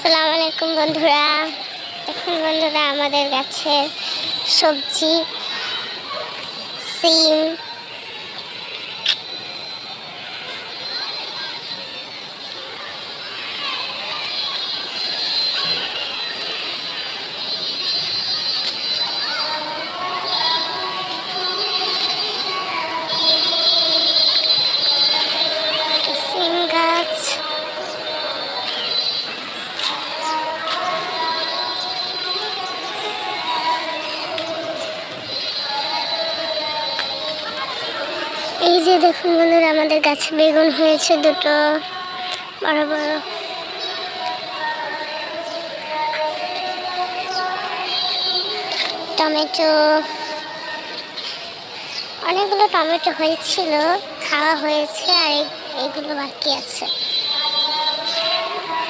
আসসালামু আলাইকুম বন্ধুরা। দেখুন বন্ধুরা, আমাদের গাছের সবজি সিম, সিম গাছ, এই যে দেখুন বন্ধুরা, আমাদের গাছে বেগুন হয়েছে দুটো বড় বড়। টমেটো, অনেকগুলো টমেটো হয়েছিল, খাওয়া হয়েছে, আর এগুলো বাকি আছে।